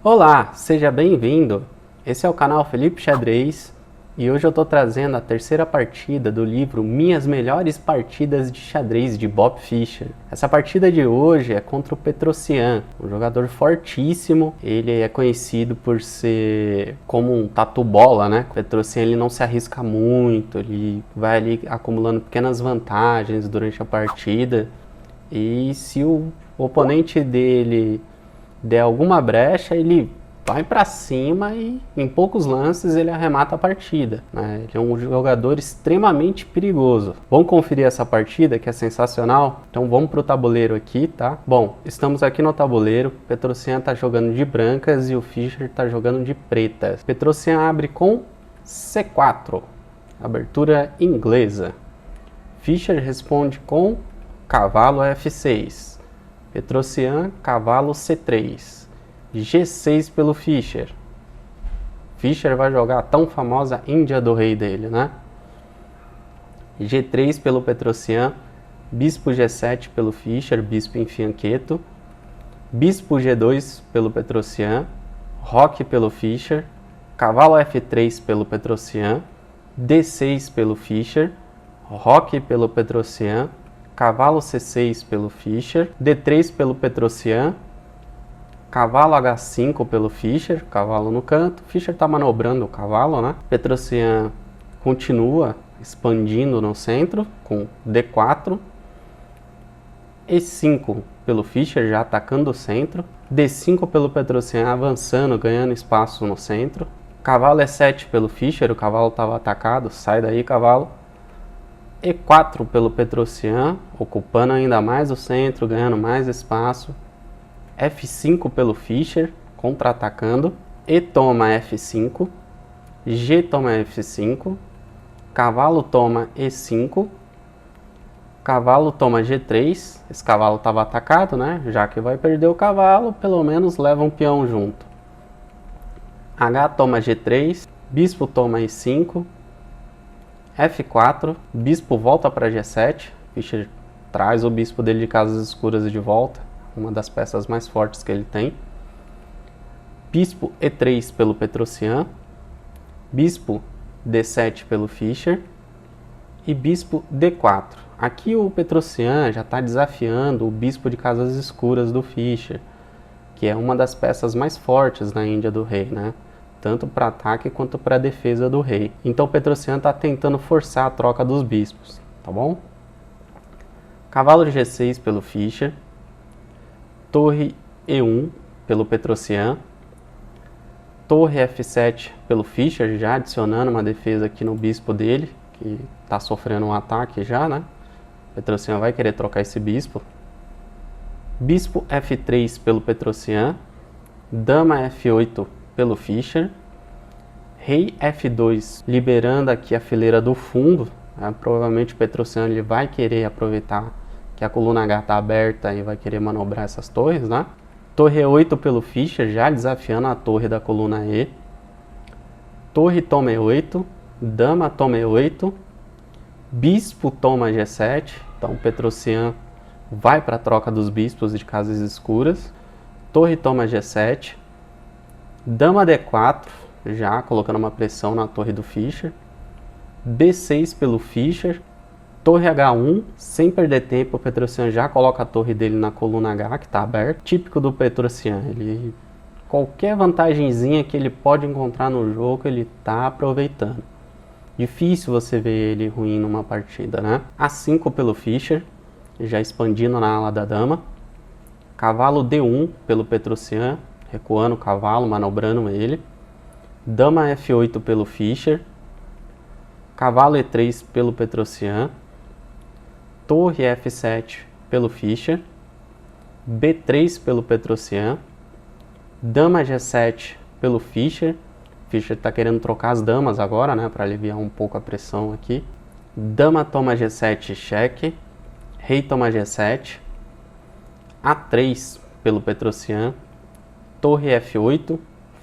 Olá, seja bem-vindo! Esse é o canal Felipe Xadrez e hoje eu estou trazendo a terceira partida do livro Minhas Melhores Partidas de Xadrez de Bob Fischer. Essa partida de hoje é contra o Petrosyan, um jogador fortíssimo. Ele é conhecido por ser como um tatu-bola, né? O Petrosyan ele não se arrisca muito, ele vai ali acumulando pequenas vantagens durante a partida e se o oponente dele der alguma brecha, ele vai para cima e em poucos lances ele arremata a partida, né? Ele é um jogador extremamente perigoso. Vamos conferir essa partida que é sensacional? Então vamos para o tabuleiro aqui, tá? Bom, estamos aqui no tabuleiro, Petrosyan está jogando de brancas e o Fischer está jogando de pretas. Petrosyan abre com C4, abertura inglesa. Fischer responde com cavalo F6. Petrosyan, cavalo C3, G6 pelo Fischer. Fischer vai jogar a tão famosa Índia do rei dele, né? G3 pelo Petrosyan, bispo G7 pelo Fischer, bispo em fianqueto. Bispo G2 pelo Petrosyan, roque pelo Fischer, cavalo F3 pelo Petrosyan, D6 pelo Fischer, roque pelo Petrosyan, cavalo C6 pelo Fischer, D3 pelo Petrosyan, cavalo H5 pelo Fischer, cavalo no canto. Fischer está manobrando o cavalo, né? Petrosyan continua expandindo no centro com D4, E5 pelo Fischer, já atacando o centro, D5 pelo Petrosyan avançando, ganhando espaço no centro, cavalo E7 pelo Fischer, o cavalo estava atacado, sai daí cavalo, E4 pelo Petrosyan, ocupando ainda mais o centro, ganhando mais espaço. F5 pelo Fischer, contra-atacando. E toma F5. G toma F5. Cavalo toma E5. Cavalo toma G3. Esse cavalo estava atacado, né? Já que vai perder o cavalo, pelo menos leva um peão junto. H toma G3. Bispo toma E5. F4, bispo volta para G7, Fischer traz o bispo dele de casas escuras de volta, uma das peças mais fortes que ele tem. Bispo E3 pelo Petrosyan, bispo D7 pelo Fischer e bispo D4. Aqui o Petrosyan já está desafiando o bispo de casas escuras do Fischer, que é uma das peças mais fortes na Índia do rei, né? Tanto para ataque quanto para defesa do rei. Então o Petrosyan está tentando forçar a troca dos bispos, tá bom? Cavalo G6 pelo Fischer, torre E1 pelo Petrosyan, torre F7 pelo Fischer, já adicionando uma defesa aqui no bispo dele, que está sofrendo um ataque já, né? O Petrosyan vai querer trocar esse bispo. Bispo F3 pelo Petrosyan, dama F8 pelo Fischer, rei F2 liberando aqui a fileira do fundo, né? Provavelmente o Petrosyan ele vai querer aproveitar que a coluna H está aberta e vai querer manobrar essas torres, né? Torre E8 pelo Fischer, já desafiando a torre da coluna E. Torre toma E8, dama toma E8, bispo toma G7, então o Petrosyan vai para a troca dos bispos de casas escuras. Torre toma G7, dama D4, já colocando uma pressão na torre do Fischer. B6 pelo Fischer. Torre H1, sem perder tempo, o Petrosyan já coloca a torre dele na coluna H, que está aberta. Típico do Petrosyan, qualquer vantagenzinha que ele pode encontrar no jogo, ele está aproveitando. Difícil você ver ele ruim numa partida, né? A5 pelo Fischer, já expandindo na ala da dama. Cavalo D1 pelo Petrosyan, recuando o cavalo, manobrando ele. Dama F8 pelo Fischer. Cavalo E3 pelo Petrosyan. Torre F7 pelo Fischer. B3 pelo Petrosyan. Dama G7 pelo Fischer. Fischer está querendo trocar as damas agora, né, para aliviar um pouco a pressão aqui. Dama toma G7, cheque. Rei toma G7. A3 pelo Petrosyan. Torre F8,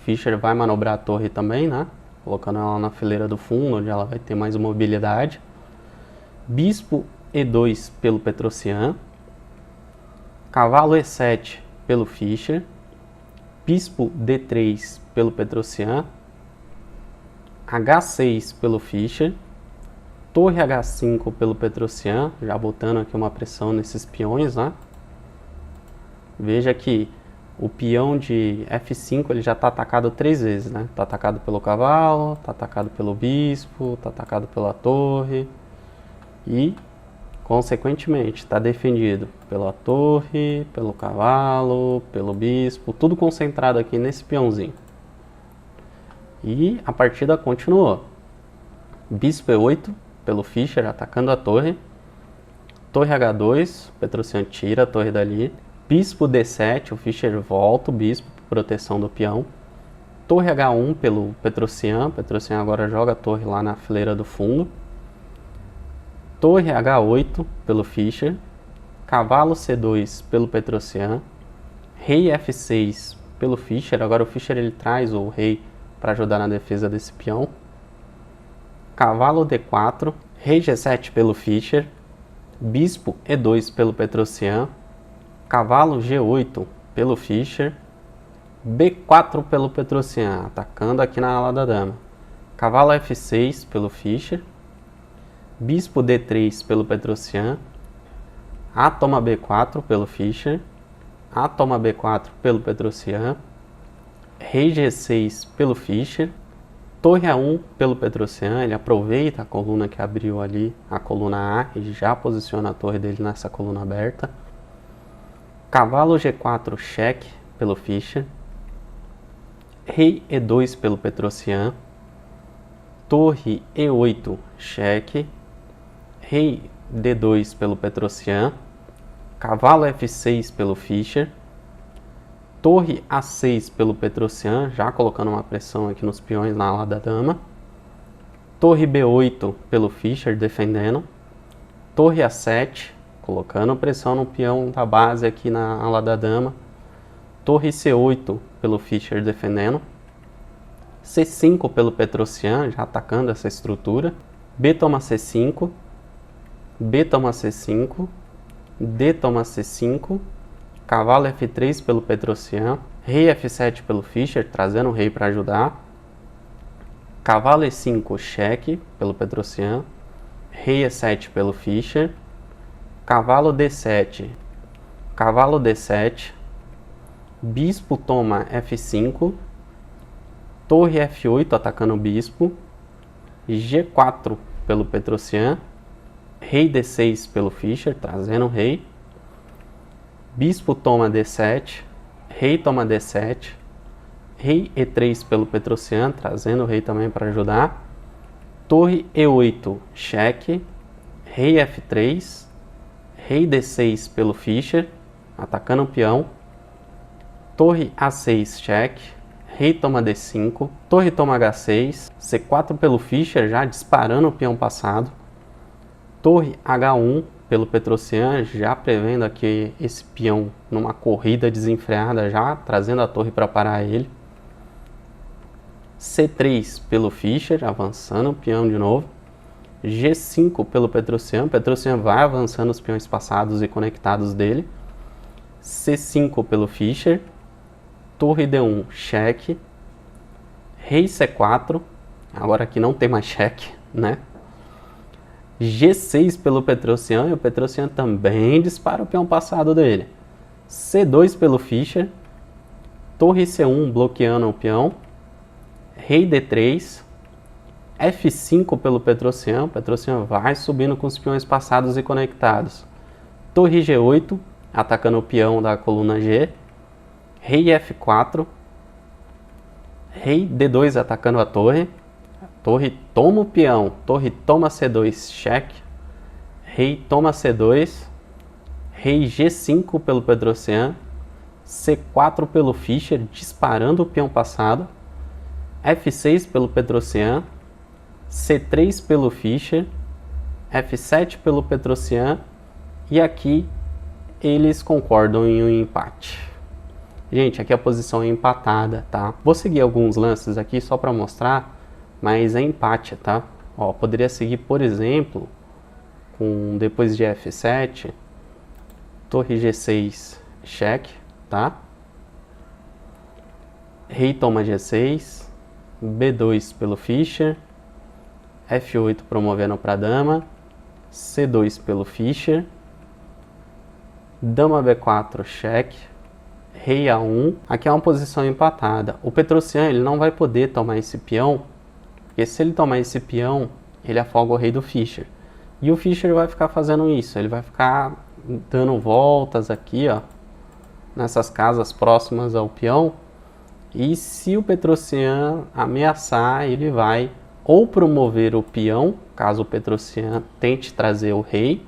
Fischer vai manobrar a torre também, né? Colocando ela na fileira do fundo, onde ela vai ter mais mobilidade. Bispo E2 pelo Petrosyan. Cavalo E7 pelo Fischer. bispo D3 pelo Petrosian, H6 pelo Fischer, torre H5 pelo Petrosian, já botando aqui uma pressão nesses peões, né? Veja que o peão de F5 ele já está atacado 3 vezes, né? Está atacado pelo cavalo, está atacado pelo bispo, está atacado pela torre e, consequentemente, está defendido pela torre, pelo cavalo, pelo bispo, tudo concentrado aqui nesse peãozinho. E a partida continuou. Bispo E8 pelo Fischer atacando a torre, torre H2, o Petrosian tira a torre dali. Bispo D7, o Fischer volta o bispo por proteção do peão. Torre H1 pelo Petrosian, o Petrosian agora joga a torre lá na fileira do fundo. Torre H8 pelo Fischer. Cavalo C2 pelo Petrosian. Rei F6 pelo Fischer, agora o Fischer ele traz o rei para ajudar na defesa desse peão. Cavalo D4, Rei G7 pelo Fischer. Bispo E2 pelo Petrosian. Cavalo G8 pelo Fischer, B4 pelo Petrosian, atacando aqui na ala da dama. Cavalo F6 pelo Fischer, Bispo D3 pelo Petrosian, A toma B4 pelo Fischer, A toma B4 pelo Petrosian, Rei G6 pelo Fischer, Torre A1 pelo Petrosian, ele aproveita a coluna que abriu ali, a coluna A, e já posiciona a torre dele nessa coluna aberta. Cavalo G4 cheque pelo Fischer, Rei E2 pelo Petrosian, Torre E8 cheque, Rei D2 pelo Petrosian, Cavalo F6 pelo Fischer, Torre A6 pelo Petrosian, já colocando uma pressão aqui nos peões na ala da dama, Torre B8 pelo Fischer defendendo, Torre A7 colocando pressão no peão da base aqui na ala da dama. Torre C8 pelo Fischer defendendo. C5 pelo Petrosian, já atacando essa estrutura. B toma C5. B toma C5. D toma C5. Cavalo F3 pelo Petrosian. Rei F7 pelo Fischer, trazendo o rei para ajudar. Cavalo E5 cheque pelo Petrosian. Rei E7 pelo Fischer. Cavalo D7, cavalo D7, bispo toma F5, torre F8 atacando o bispo, G4 pelo Petrosian, rei D6 pelo Fischer, trazendo o rei, bispo toma D7, rei toma D7, rei E3 pelo Petrosian, trazendo o rei também para ajudar, torre E8 cheque, rei F3, Rei D6 pelo Fischer, atacando o peão. Torre A6 cheque. Rei toma D5. Torre toma H6. C4 pelo Fischer, já disparando o peão passado. Torre H1 pelo Petrosian, já prevendo aqui esse peão numa corrida desenfreada, já trazendo a torre para parar ele. C3 pelo Fischer, avançando o peão de novo. G5 pelo Petrosian, Petrosian vai avançando os peões passados e conectados dele. C5 pelo Fischer, Torre D1 cheque, Rei C4, agora aqui não tem mais cheque, né? G6 pelo Petrosian, e o Petrosian também dispara o peão passado dele. C2 pelo Fischer, Torre C1 bloqueando o peão, Rei D3, F5 pelo Petrosian, o Petrosian vai subindo com os peões passados e conectados. Torre G8, atacando o peão da coluna G. Rei F4. Rei D2 atacando a torre. A torre toma o peão. Torre toma C2, cheque. Rei toma C2. Rei G5 pelo Petrosian. C4 pelo Fischer, disparando o peão passado. F6 pelo Petrosian. C3 pelo Fischer, F7 pelo Petrosian, e aqui eles concordam em um empate. Gente, aqui a posição é empatada, tá? Vou seguir alguns lances aqui só para mostrar, mas é empate, tá? Ó, poderia seguir, por exemplo, com depois de F7, Torre G6 cheque, tá? rei toma G6, B2 pelo Fischer, F8 promovendo para dama, C2 pelo Fischer, dama B4 cheque, rei A1. Aqui é uma posição empatada. O Petrosyan ele não vai poder tomar esse peão, porque se ele tomar esse peão, ele afoga o rei do Fischer. E o Fischer vai ficar fazendo isso, ele vai ficar dando voltas aqui, ó, nessas casas próximas ao peão. E se o Petrosyan ameaçar, ele vai ou promover o peão, caso o Petrosyan tente trazer o rei,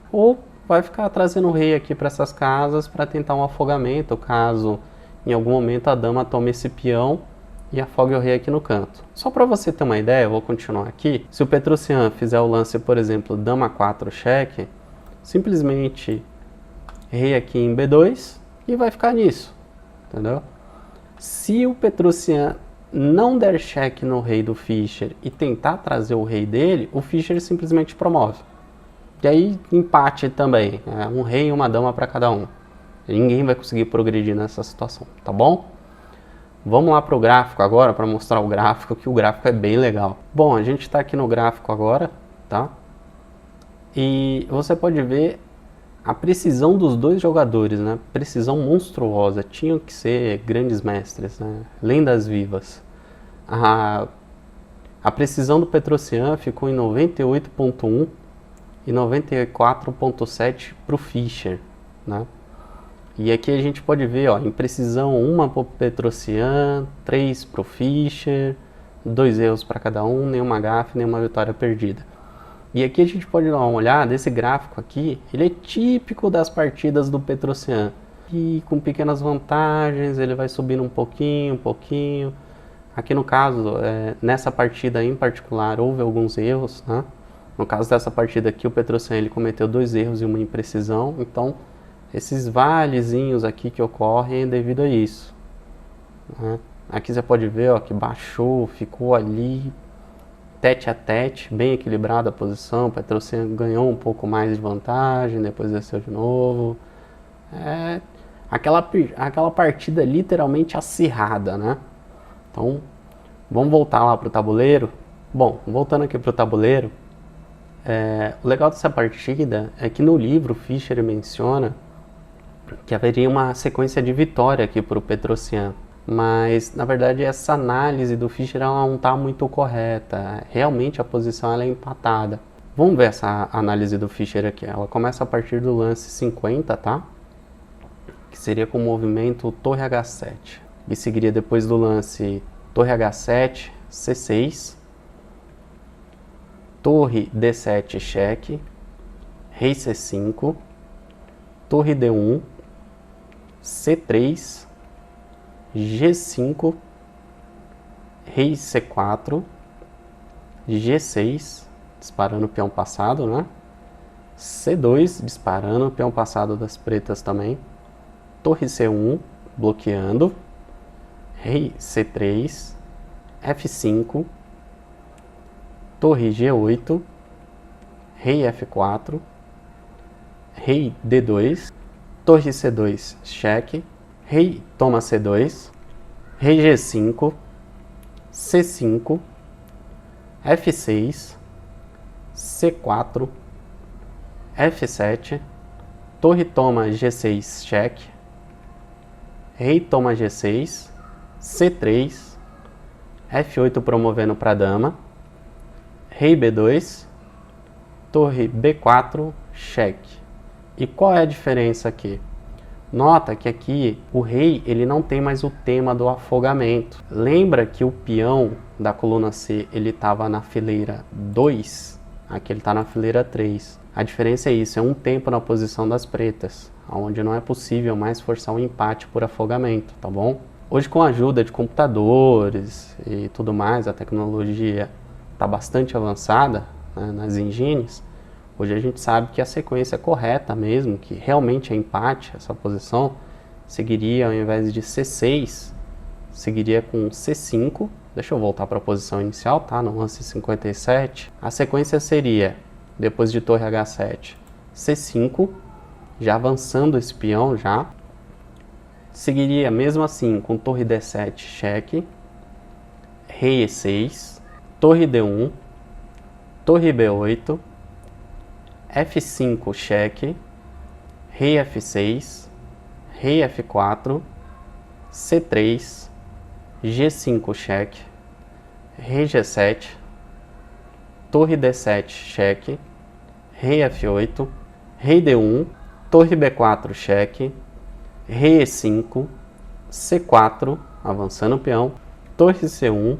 ou vai ficar trazendo o rei aqui para essas casas para tentar um afogamento, caso em algum momento a dama tome esse peão e afogue o rei aqui no canto. Só para você ter uma ideia, eu vou continuar aqui. Se o Petrosyan fizer o lance, por exemplo, dama 4 cheque, simplesmente rei aqui em B2 e vai ficar nisso, entendeu? Se o Petrosyan não der cheque no rei do Fischer e tentar trazer o rei dele, o Fischer simplesmente promove. E aí empate também, um rei e uma dama para cada um. Ninguém vai conseguir progredir nessa situação, tá bom? Vamos lá para o gráfico agora, para mostrar o gráfico, que o gráfico é bem legal. Bom, a gente está aqui no gráfico agora, tá? E você pode ver a precisão dos dois jogadores, né? Precisão monstruosa, tinham que ser grandes mestres, né? Lendas vivas. A precisão do Petrosyan ficou em 98.1 e 94.7 para o Fischer, né? E aqui a gente pode ver, ó, em precisão 1 para o Petrosyan, 3 para o Fischer, 2 erros para cada um, nenhuma gafe, nenhuma vitória perdida. E aqui a gente pode dar uma olhada, esse gráfico aqui, ele é típico das partidas do Petrosyan. E com pequenas vantagens, ele vai subindo um pouquinho, Aqui no caso, nessa partida em particular, houve alguns erros, né? No caso dessa partida aqui, o Petrosyan ele cometeu 2 erros e uma imprecisão, então esses valezinhos aqui que ocorrem é devido a isso, né? Aqui você pode ver, ó, que baixou, ficou ali, tete a tete, bem equilibrada a posição. O Petrosyan ganhou um pouco mais de vantagem, depois desceu de novo. Aquela partida literalmente acirrada, né? Então, vamos voltar lá para o tabuleiro. Bom, voltando aqui para o tabuleiro, o legal dessa partida é que no livro o Fischer menciona que haveria uma sequência de vitória aqui para o Petrosyan. Mas, na verdade, essa análise do Fischer ela não está muito correta. Realmente a posição ela é empatada. Vamos ver essa análise do Fischer aqui. Ela começa a partir do lance 50, tá? Que seria com o movimento torre H7. E seguiria depois do lance torre H7, C6, torre D7 cheque, rei C5, torre D1, C3, G5, rei C4, G6, disparando o peão passado, né? C2, disparando o peão passado das pretas também, torre C1, bloqueando, rei C3, F5, torre G8, rei F4, rei D2, torre C2, cheque, rei toma C2, rei G5, C5, F6, C4, F7, torre toma G6, cheque, rei toma G6, C3, F8 promovendo para dama, rei B2, torre B4, cheque. E qual é a diferença aqui? Nota que aqui o rei ele não tem mais o tema do afogamento. Lembra que o peão da coluna C ele estava na fileira 2? Aqui ele está na fileira 3. A diferença é isso, é um tempo na posição das pretas, onde não é possível mais forçar um empate por afogamento, tá bom? Hoje, com a ajuda de computadores e tudo mais, a tecnologia está bastante avançada, né, nas engines. Hoje a gente sabe que a sequência correta mesmo, que realmente é empate, essa posição, seguiria ao invés de C6, seguiria com C5. Deixa eu voltar para a posição inicial, tá? No lance 57. A sequência seria, depois de torre H7, C5, já avançando esse peão já. Seguiria mesmo assim com torre D7, cheque, rei E6, torre D1, torre B8, F5, cheque, rei F6, rei F4, C3, G5, cheque, rei G7, torre D7, cheque, rei F8, rei D1, torre B4, cheque, rei E5, C4, avançando o peão, torre C1,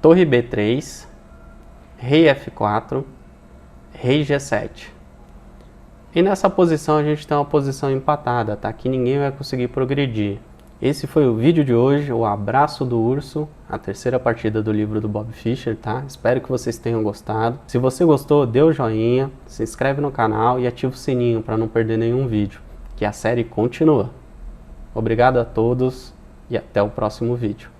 torre B3, rei F4, rei G7. E nessa posição a gente tem uma posição empatada, tá? Que ninguém vai conseguir progredir. Esse foi o vídeo de hoje, o Abraço do Urso, a terceira partida do livro do Bob Fischer, tá? Espero que vocês tenham gostado. Se você gostou, dê o joinha, se inscreve no canal e ativa o sininho para não perder nenhum vídeo, que a série continua. Obrigado a todos e até o próximo vídeo.